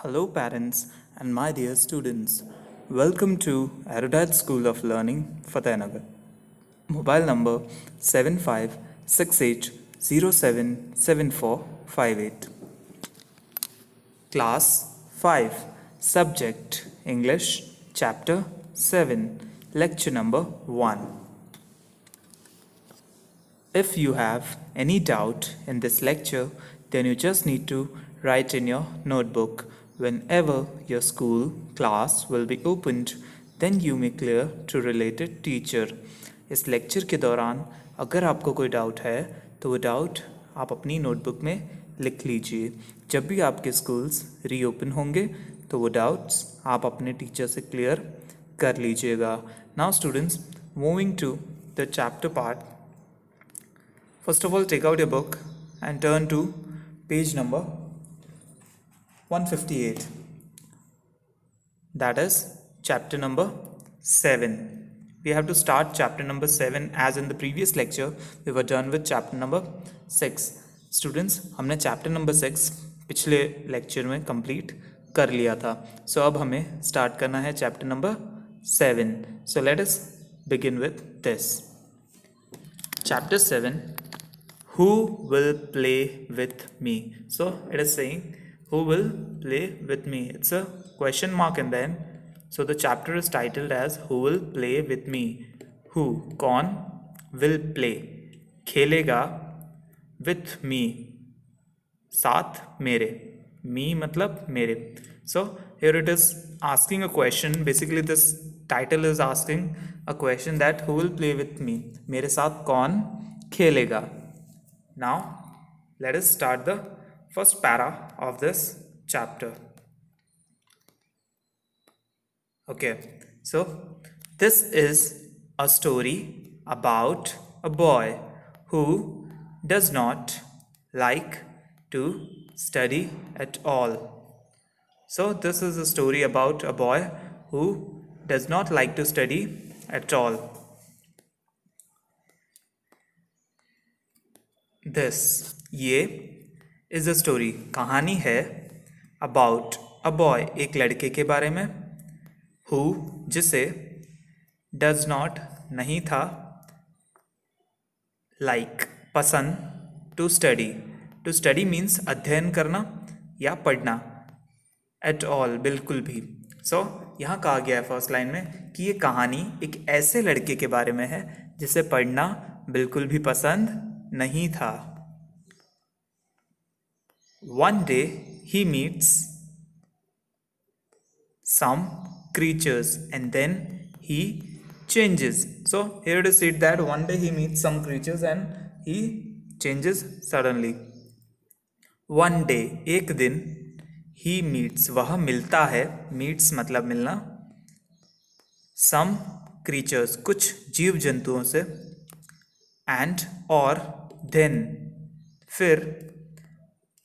Hello, parents and my dear students. Welcome to Erudite School of Learning, Fatehnagar. Mobile number 7568077458. Class 5. Subject English, Chapter 7, Lecture number 1. If you have any doubt in this lecture, then you just need to write in your notebook. Whenever your school class will be opened, then you may clear to related teacher. इस lecture के दौरान अगर आपको कोई doubt है तो वो doubt आप अपनी नोटबुक में लिख लीजिए. जब भी आपके स्कूल्स रीओपन होंगे तो वो डाउट्स आप अपने टीचर से क्लियर कर लीजिएगा. Now students, moving to the chapter part. First of all, take out your book and turn to page number 158. That is chapter number 7. We have to start chapter number 7 as in the previous lecture we were done with chapter number 6. Students, हमने chapter number 6 पिछले lecture में complete कर लिया था. So अब हमें start करना है chapter number 7. So let us begin with this. Chapter 7. Who will play with me? So it is saying, who will play with me? It's a question mark in the end. So the chapter is titled as Who will play with me? Who? कौन? Will play? खेलेगा with me? साथ मेरे. Me मतलब मेरे. So here it is asking a question. Basically this title is asking a question that who will play with me? मेरे साथ कौन खेलेगा? Now, let us start the first para of this chapter. Okay, so this is a story about a boy who does not like to study at all. So, this is a story about a boy who does not like to study at all. This ये is a story कहानी है about a boy एक लड़के के बारे में who जिसे does not नहीं था like पसंद to study means अध्ययन करना या पढ़ना at all बिल्कुल भी. So यहाँ कहा गया है फर्स्ट लाइन में कि ये कहानी एक ऐसे लड़के के बारे में है जिसे पढ़ना बिल्कुल भी पसंद नहीं था. One day he meets some creatures and then he changes. So here it is said that one day he meets some creatures and he changes suddenly. One day एक दिन he meets वह मिलता है. meets मतलब मिलना. some creatures कुछ जीव जंतुओं से and और then फिर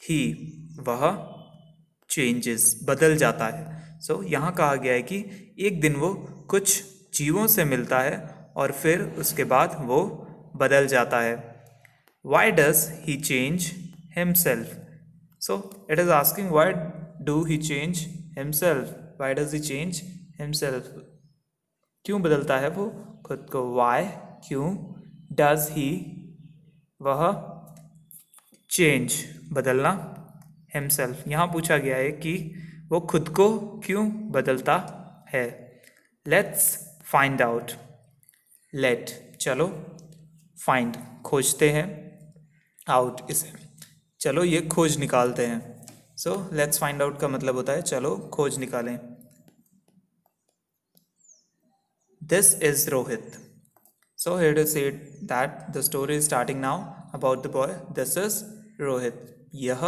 ही वह changes बदल जाता है. So यहाँ कहा गया है कि एक दिन वो कुछ जीवों से मिलता है और फिर उसके बाद वो बदल जाता है. Why does he change himself? So it is asking why do he change himself? Why does he change himself? क्यों बदलता है वो खुद को? Why? क्यों? Does he? वह change बदलना himself. यहाँ पूछा गया है कि वो खुद को क्यों बदलता है. Let's find out. Let चलो find खोजते हैं out इसे चलो ये खोज निकालते हैं. So let's find out का मतलब होता है चलो खोज निकालें. This is Rohit. So here to say that the story is starting now about the boy. This is Rohit. यह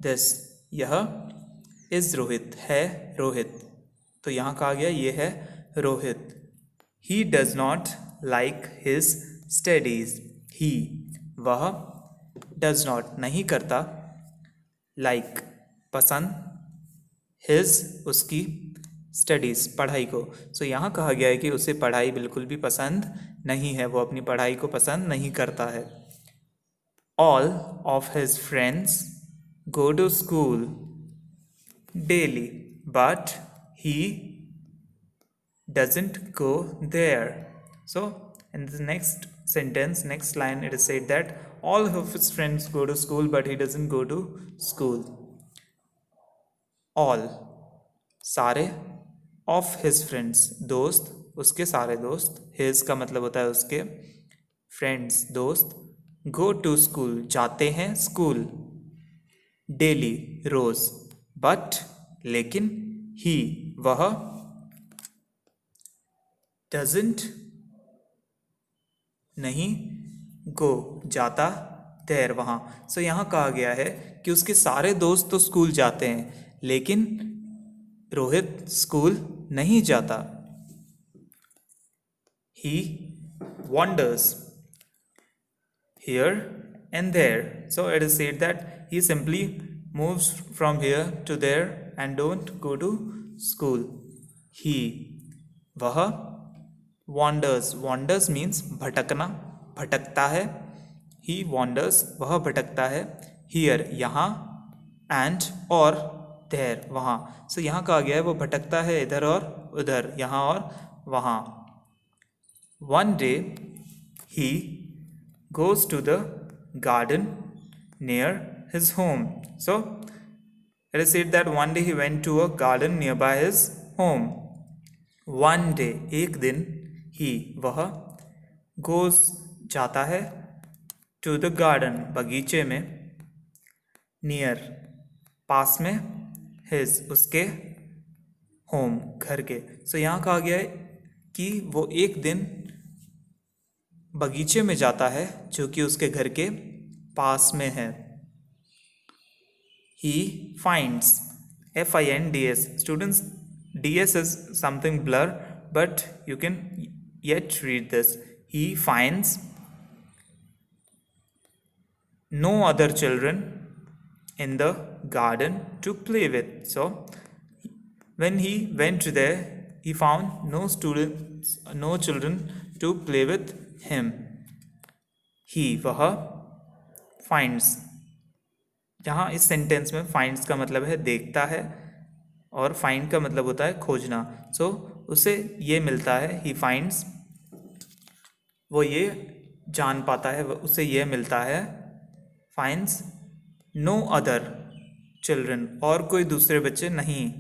this यह is Rohit है रोहित. तो यहाँ कहा गया ये है Rohit. He does not like his studies. He वह does not नहीं करता like पसंद his उसकी स्टडीज़ पढ़ाई को. सो यहाँ कहा गया है कि उसे पढ़ाई बिल्कुल भी पसंद नहीं है. वो अपनी पढ़ाई को पसंद नहीं करता है. All of his friends go to school. daily, but he doesn't go there. So in the next sentence, next line, it is said that all of his friends go to school but he doesn't go to school. all, सारे, of his friends, दोस्त, उसके सारे दोस्त, his का मतलब होता है उसके, friends दोस्त, go to school जाते हैं स्कूल, daily रोज, but लेकिन he वह, doesn't नहीं, go जाता, there वहाँ. सो यहाँ कहा गया है कि उसके सारे दोस्त तो स्कूल जाते हैं लेकिन रोहित स्कूल नहीं जाता. He wanders here and there. So it is said that he simply moves from here to there and don't go to school. He वह, wanders means भटकना, भटकता है. He wanders वह भटकता है. Here यहाँ, and और there वहाँ. So यहाँ कहा गया है वो भटकता है इधर और उधर, यहाँ और वहाँ. One day he goes to the garden near his home. So it is said that one day he went to a garden nearby his home. One day एक दिन, he वह, goes जाता है, to the garden बगीचे में, near पास में, his उसके, home घर के. So यहाँ कहा गया है कि वो एक दिन बगीचे में जाता है जो कि उसके घर के पास में है. He finds, finds. Students, ds is something blur, but you can yet read this. He finds no other children in the garden to play with. So when he went there, he found no children to play with him. He वह, finds, जहाँ इस sentence में finds का मतलब है देखता है और find का मतलब होता है खोजना. So उसे ये मिलता है, he finds, वो ये जान पाता है, उसे ये मिलता है, finds no other children, और कोई दूसरे बच्चे नहीं,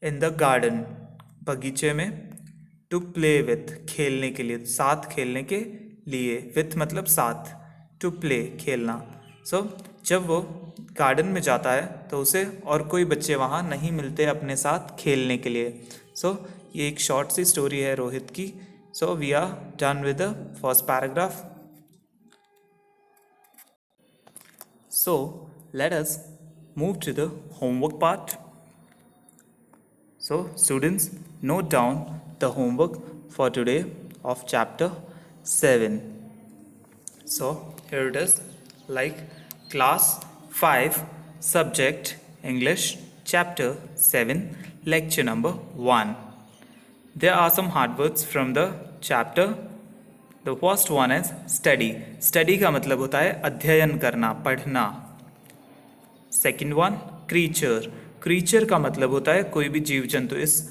in the garden बगीचे में, to play with खेलने के लिए, साथ खेलने के लिए, with मतलब साथ, to play खेलना. So जब वो गार्डन में जाता है तो उसे और कोई बच्चे वहाँ नहीं मिलते अपने साथ खेलने के लिए. So ये एक शॉर्ट सी स्टोरी है रोहित की. So we are done with the first paragraph. So let us move to the homework part. So students, note down the homework for today of chapter 7. So here it is, like class 5, subject English, chapter 7, lecture number 1. There are some hard words from the chapter. The first one is study. Study का मतलब होता है अध्ययन करना, पढ़ना. Second one, creature. Creature का मतलब होता है कोई भी जीव जंतु. इस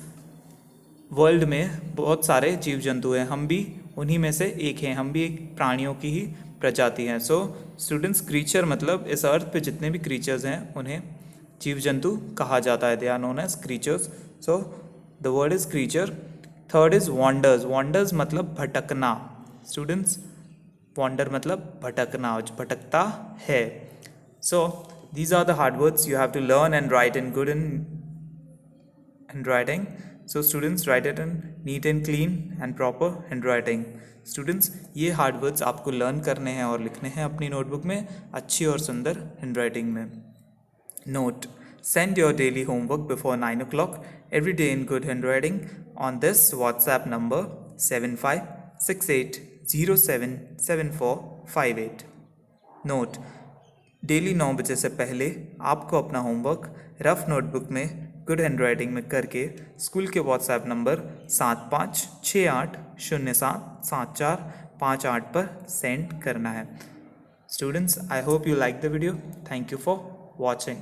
वर्ल्ड में बहुत सारे जीव जंतु हैं, हम भी उन्हीं में से एक हैं, हम भी एक प्राणियों की ही प्रजाति हैं. सो स्टूडेंट्स, क्रीचर मतलब इस अर्थ पे जितने भी क्रीचर्स हैं उन्हें जीव जंतु कहा जाता है. They are known as creatures. So the word is creature. Third is wonders. Wonders मतलब भटकना. स्टूडेंट्स, वॉन्डर मतलब भटकना, भटकता है. सो these are the hard words you have to learn and write in good handwriting. So students, write it in neat and clean and proper handwriting. Students, ये hard words आपको learn करने हैं और लिखने हैं अपनी notebook में अच्छी और सुंदर handwriting में. Note: send your daily homework before 9 o'clock every day in good handwriting on this WhatsApp number 7568077458. Note: daily 9 बजे से पहले आपको अपना होमवर्क रफ नोटबुक में गुड हैंडराइटिंग में करके स्कूल के व्हाट्सएप नंबर 7568077458 पर सेंड करना है. Students, I hope you like the video. Thank you for watching.